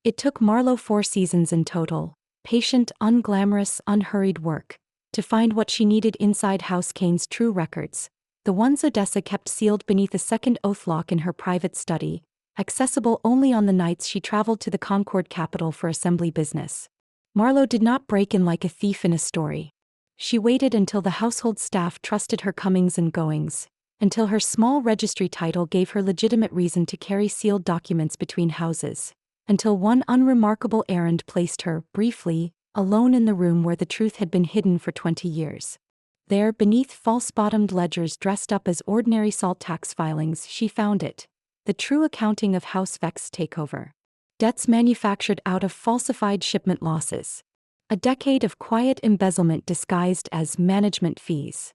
It took Marlow 4 seasons in total, patient, unglamorous, unhurried work, to find what she needed inside House Kane's true records, the ones Odessa kept sealed beneath a second oath lock in her private study, accessible only on the nights she traveled to the Concord capital for assembly business. Marlow did not break in like a thief in a story. She waited until the household staff trusted her comings and goings, until her small registry title gave her legitimate reason to carry sealed documents between houses, until one unremarkable errand placed her, briefly, alone in the room where the truth had been hidden for 20 years. There, beneath false-bottomed ledgers dressed up as ordinary salt tax filings, she found it, the true accounting of House Vex takeover. Debts manufactured out of falsified shipment losses. A decade of quiet embezzlement disguised as management fees.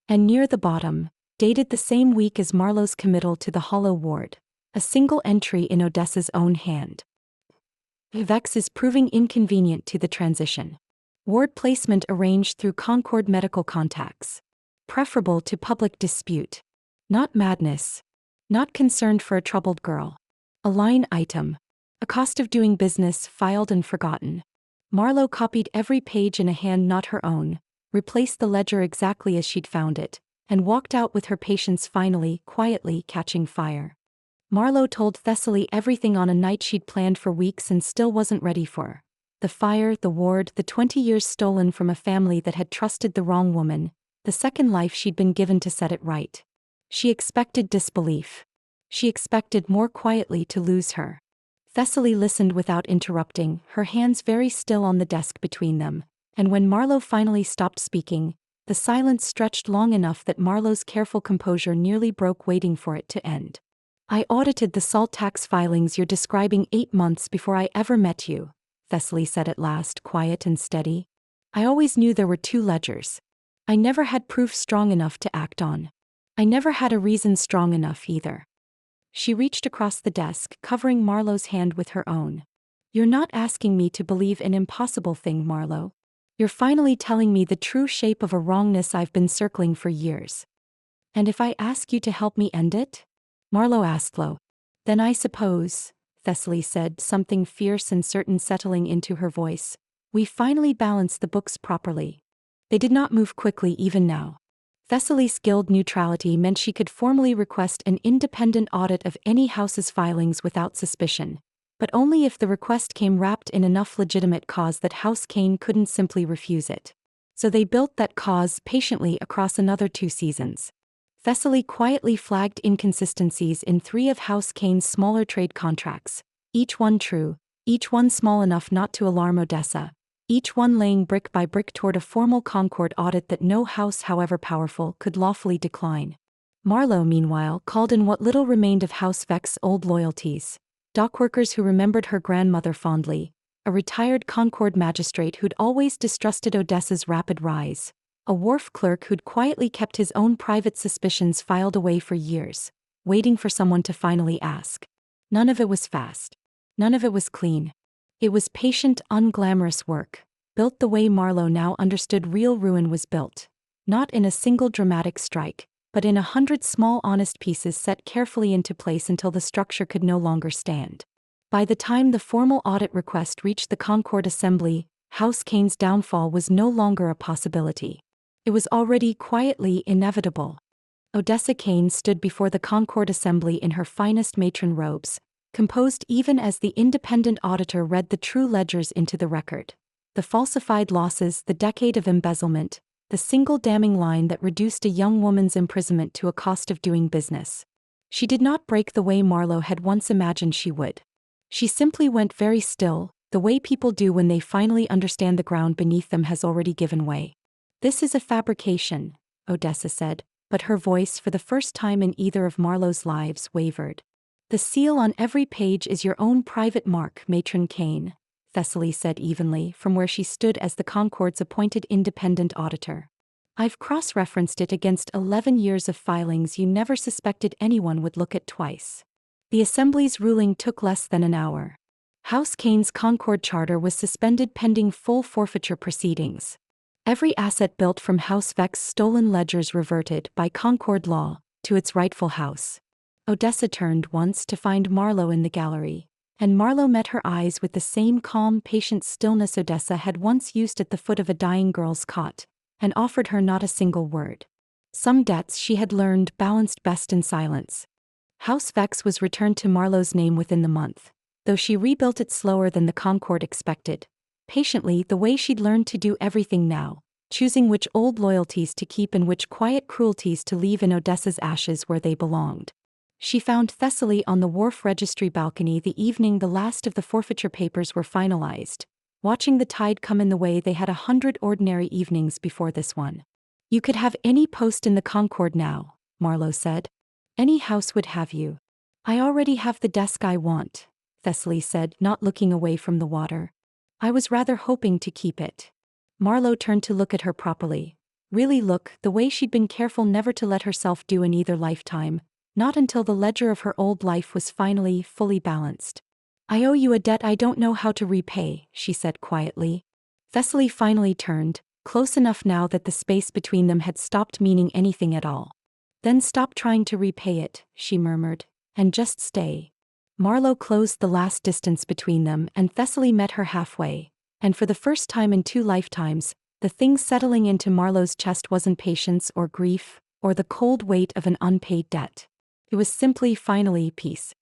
And near the bottom, dated the same week as Marlow's committal to the Hollow Ward, a single entry in Odessa's own hand. Vex is proving inconvenient to the transition. Ward placement arranged through Concord medical contacts. Preferable to public dispute. Not madness. Not concerned for a troubled girl. A line item. A cost of doing business filed and forgotten. Marlow copied every page in a hand not her own, replaced the ledger exactly as she'd found it, and walked out with her patience finally, quietly catching fire. Marlow told Thessaly everything on a night she'd planned for weeks and still wasn't ready for. The fire, the ward, the 20 years stolen from a family that had trusted the wrong woman, the second life she'd been given to set it right. She expected disbelief. She expected more quietly to lose her. Thessaly listened without interrupting, her hands very still on the desk between them, and when Marlow finally stopped speaking, the silence stretched long enough that Marlow's careful composure nearly broke waiting for it to end. I audited the salt tax filings you're describing 8 months before I ever met you, Thessaly said at last, quiet and steady. I always knew there were 2 ledgers. I never had proof strong enough to act on. I never had a reason strong enough either. She reached across the desk, covering Marlow's hand with her own. You're not asking me to believe an impossible thing, Marlow. You're finally telling me the true shape of a wrongness I've been circling for years. And if I ask you to help me end it? Marlow asked low. Then I suppose, Thessaly said, something fierce and certain settling into her voice, we finally balanced the books properly. They did not move quickly even now. Thessaly's guild neutrality meant she could formally request an independent audit of any house's filings without suspicion, but only if the request came wrapped in enough legitimate cause that House Kane couldn't simply refuse it. So they built that cause patiently across another 2 seasons. Thessaly quietly flagged inconsistencies in 3 of House Kane's smaller trade contracts, each one true, each one small enough not to alarm Odessa, each one laying brick by brick toward a formal Concord audit that no house, however powerful, could lawfully decline. Marlow, meanwhile, called in what little remained of House Vex's old loyalties, dockworkers who remembered her grandmother fondly, a retired Concord magistrate who'd always distrusted Odessa's rapid rise, a wharf clerk who'd quietly kept his own private suspicions filed away for years, waiting for someone to finally ask. None of it was fast. None of it was clean. It was patient, unglamorous work, built the way Marlow now understood real ruin was built, not in a single dramatic strike, but in 100 small honest pieces set carefully into place until the structure could no longer stand. By the time the formal audit request reached the Concord Assembly, House Kane's downfall was no longer a possibility. It was already quietly inevitable. Odessa Kane stood before the Concord Assembly in her finest matron robes, composed even as the independent auditor read the true ledgers into the record. The falsified losses, the decade of embezzlement, the single damning line that reduced a young woman's imprisonment to a cost of doing business. She did not break the way Marlow had once imagined she would. She simply went very still, the way people do when they finally understand the ground beneath them has already given way. This is a fabrication, Odessa said, but her voice, for the first time in either of Marlow's lives, wavered. The seal on every page is your own private mark, Matron Kane, Thessaly said evenly from where she stood as the Concord's appointed independent auditor. I've cross-referenced it against 11 years of filings you never suspected anyone would look at twice. The Assembly's ruling took less than an hour. House Kane's Concord charter was suspended pending full forfeiture proceedings. Every asset built from House Vex's stolen ledgers reverted, by Concord law, to its rightful house. Odessa turned once to find Marlow in the gallery, And Marlow met her eyes with the same calm, patient stillness Odessa had once used at the foot of a dying girl's cot, and offered her not a single word. Some debts she had learned balanced best in silence. House Vex was returned to Marlow's name within the month, though she rebuilt it slower than the Concord expected, patiently the way she'd learned to do everything now, choosing which old loyalties to keep and which quiet cruelties to leave in Odessa's ashes where they belonged. She found Thessaly on the wharf registry balcony the evening the last of the forfeiture papers were finalized, watching the tide come in the way they had 100 ordinary evenings before this one. "You could have any post in the Concord now," Marlow said. "Any house would have you." "I already have the desk I want," Thessaly said, not looking away from the water. "I was rather hoping to keep it." Marlow turned to look at her properly. Really look, the way she'd been careful never to let herself do in either lifetime, not until the ledger of her old life was finally fully balanced. "I owe you a debt I don't know how to repay," she said quietly. Thessaly finally turned, close enough now that the space between them had stopped meaning anything at all. "Then stop trying to repay it," she murmured, "and just stay." Marlow closed the last distance between them and Thessaly met her halfway, and for the first time in 2 lifetimes, the thing settling into Marlow's chest wasn't patience or grief, or the cold weight of an unpaid debt. It was simply finally peace.